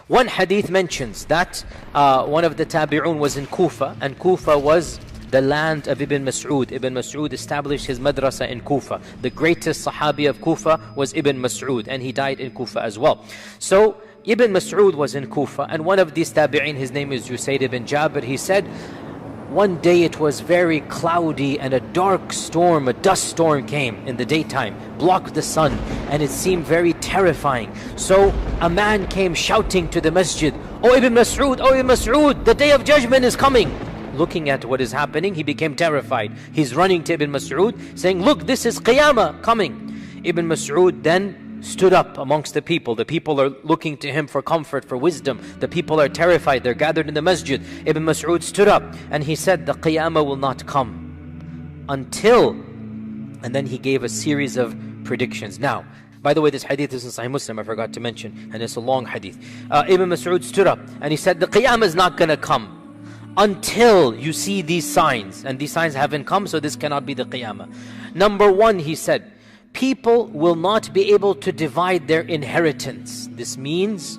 One hadith mentions that one of the tabi'un was in Kufa, and Kufa was the land of Ibn Mas'ud. Ibn Mas'ud established his madrasa in Kufa. The greatest sahabi of Kufa was Ibn Mas'ud, and he died in Kufa as well. So Ibn Mas'ud was in Kufa, and one of these tabi'in, his name is Usayd ibn Jabir, he said, one day it was very cloudy and a dark storm, a dust storm came in the daytime, blocked the sun, and it seemed very terrifying. So a man came shouting to the masjid, "Oh Ibn Mas'ud, oh Ibn Mas'ud, the day of judgment is coming." Looking at what is happening, he became terrified. He's running to Ibn Mas'ud saying, "Look, this is Qiyamah coming." Ibn Mas'ud then stood up amongst the people. The people are looking to him for comfort, for wisdom. The people are terrified. They're gathered in the masjid. Ibn Mas'ud stood up and he said, "The Qiyamah will not come until..." And then he gave a series of predictions. Now, by the way, this hadith is in Sahih Muslim, I forgot to mention, and it's a long hadith. Ibn Mas'ud stood up and he said, "The Qiyamah is not going to come until you see these signs." And these signs haven't come, so this cannot be the Qiyamah. Number one, he said, people will not be able to divide their inheritance. This means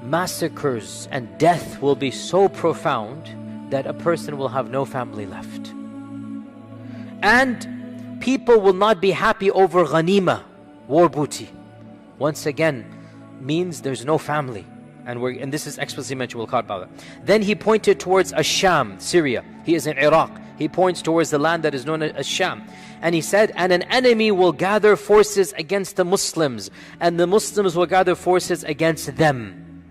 massacres and death will be so profound that a person will have no family left. And people will not be happy over ghanima, war booty. Once again, means there's no family. And this is explicitly mentioned, we'll talk about that. Then he pointed towards Asham, Syria. He is in Iraq. He points towards the land that is known as Sham. And he said, and an enemy will gather forces against the Muslims, and the Muslims will gather forces against them.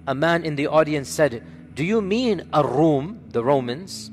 A man in the audience said, "Do you mean Ar-Rum, the Romans?"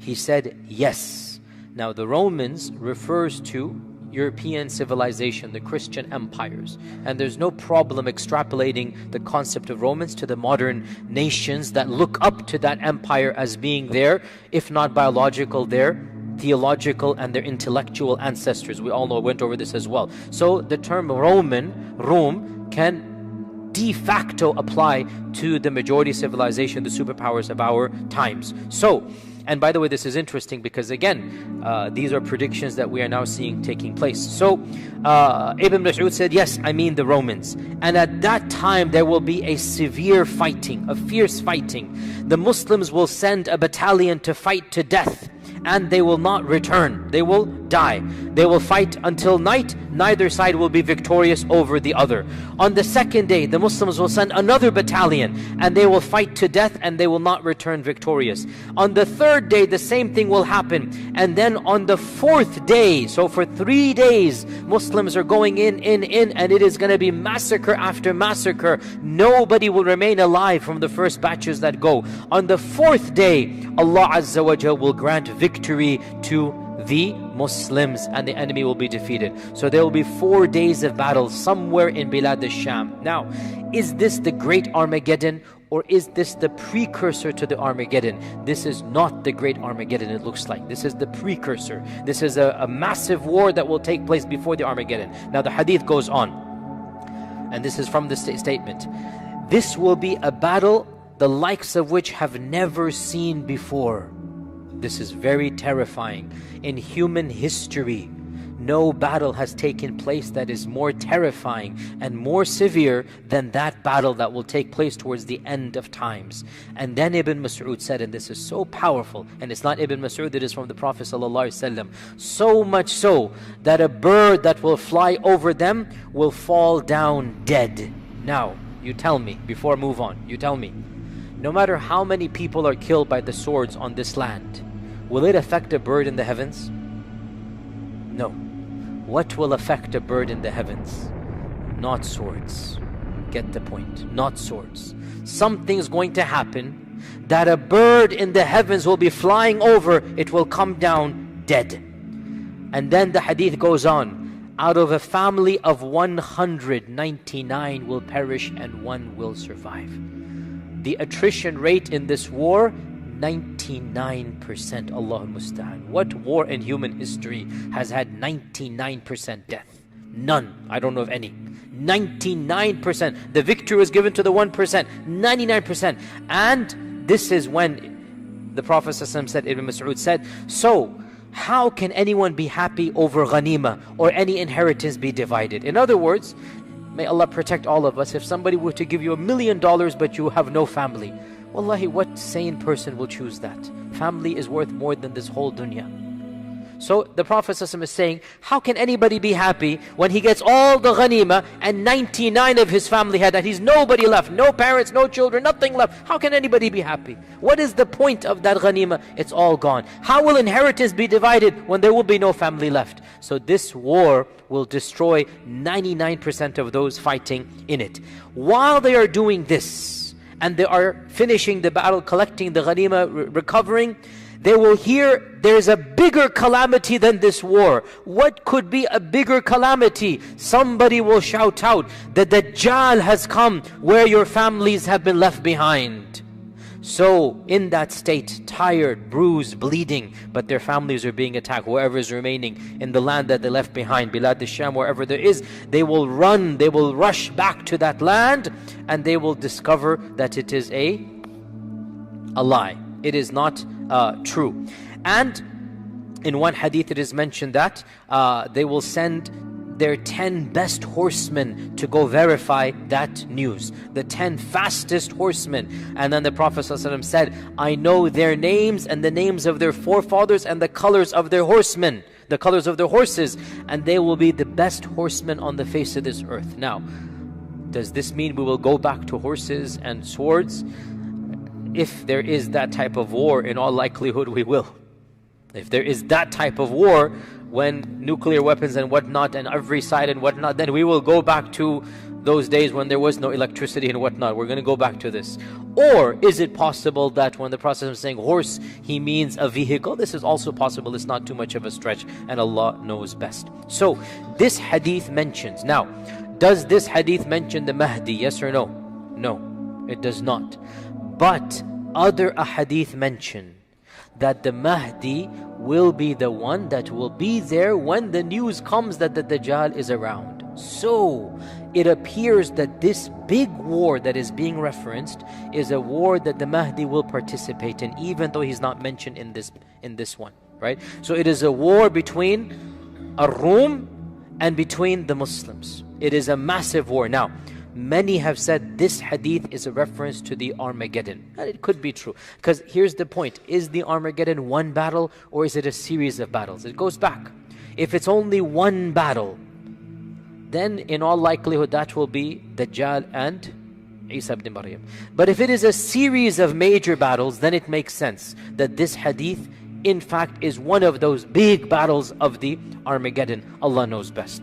He said, "Yes." Now the Romans refers to European civilization, the Christian empires. And there's no problem extrapolating the concept of Romans to the modern nations that look up to that empire as being their, if not biological, their theological and their intellectual ancestors. We all know, went over this as well. So the term Roman, Rome, can de facto apply to the majority civilization, the superpowers of our times. So, and by the way, this is interesting because again, these are predictions that we are now seeing taking place. So Ibn Mas'ud said, "Yes, I mean the Romans. And at that time there will be a severe fighting, a fierce fighting. The Muslims will send a battalion to fight to death, and they will not return. They will die. They will fight until night. Neither side will be victorious over the other. On the second day, the Muslims will send another battalion, and they will fight to death, and they will not return victorious. On the third day, the same thing will happen. And then on the fourth day, so for 3 days, Muslims are going in, and it is going to be massacre after massacre. Nobody will remain alive from the first batches that go. On the fourth day, Allah Azza wa Jal will grant victory to the Muslims, and the enemy will be defeated. So there will be 4 days of battle somewhere in Bilad al-Sham. Now, is this the great Armageddon, or is this the precursor to the Armageddon? This is not the great Armageddon, it looks like. This is the precursor. This is a massive war that will take place before the Armageddon. Now the hadith goes on, and this is from the statement. This will be a battle the likes of which have never seen before. This is very terrifying. In human history, no battle has taken place that is more terrifying and more severe than that battle that will take place towards the end of times. And then Ibn Mas'ud said, and this is so powerful, and it's not Ibn Mas'ud, it is from the Prophet ﷺ, so much so that a bird that will fly over them will fall down dead. Now, you tell me, before I move on, you tell me, no matter how many people are killed by the swords on this land, will it affect a bird in the heavens? No. What will affect a bird in the heavens? Not swords. Get the point. Not swords. Something's going to happen that a bird in the heavens will be flying over, it will come down dead. And then the hadith goes on, out of a family of 199 will perish and 1 will survive. The attrition rate in this war, 99%. Allah al-Musta'an. What war in human history has had 99% death? None. I don't know of any. 99%. The victory was given to the 1%. 99%. And this is when the Prophet ﷺ said, Ibn Mas'ud said, so how can anyone be happy over ghanima or any inheritance be divided? In other words, may Allah protect all of us, if somebody were to give you $1 million but you have no family, wallahi, what sane person will choose that? Family is worth more than this whole dunya. So the Prophet ﷺ is saying, how can anybody be happy when he gets all the ghanima and 99 of his family had that? He's nobody left, no parents, no children, nothing left. How can anybody be happy? What is the point of that ghanima? It's all gone. How will inheritance be divided when there will be no family left? So this war will destroy 99% of those fighting in it. While they are doing this, and they are finishing the battle, collecting the ghanima, recovering, they will hear there's a bigger calamity than this war. What could be a bigger calamity? Somebody will shout out, the Dajjal has come where your families have been left behind. So in that state, tired, bruised, bleeding, but their families are being attacked, whoever is remaining in the land that they left behind, Bilad al-Sham, wherever there is, they will run, they will rush back to that land, and they will discover that it is a lie. It is not true. And in one hadith it is mentioned that they will send their 10 best horsemen to go verify that news. The 10 fastest horsemen. And then the Prophet ﷺ said, I know their names and the names of their forefathers and the colors of their horsemen, the colors of their horses, and they will be the best horsemen on the face of this earth. Now, does this mean we will go back to horses and swords? If there is that type of war, in all likelihood we will. If there is that type of war, when nuclear weapons and whatnot and every side and whatnot, then we will go back to those days when there was no electricity and whatnot. We're going to go back to this. Or is it possible that when the Prophet is saying horse, he means a vehicle? This is also possible. It's not too much of a stretch, and Allah knows best. So this hadith mentions, now does this hadith mention the Mahdi? Yes or no? No, it does not. But other ahadith mention that the Mahdi will be the one that will be there when the news comes that the Dajjal is around. So it appears that this big war that is being referenced is a war that the Mahdi will participate in, even though he's not mentioned in this one, right? So it is a war between Ar-Rum and between the Muslims. It is a massive war. Now, many have said this hadith is a reference to the Armageddon. And it could be true. Because here's the point. Is the Armageddon one battle, or is it a series of battles? It goes back. If it's only one battle, then in all likelihood that will be Dajjal and Isa ibn Maryam. But if it is a series of major battles, then it makes sense that this hadith in fact is one of those big battles of the Armageddon. Allah knows best.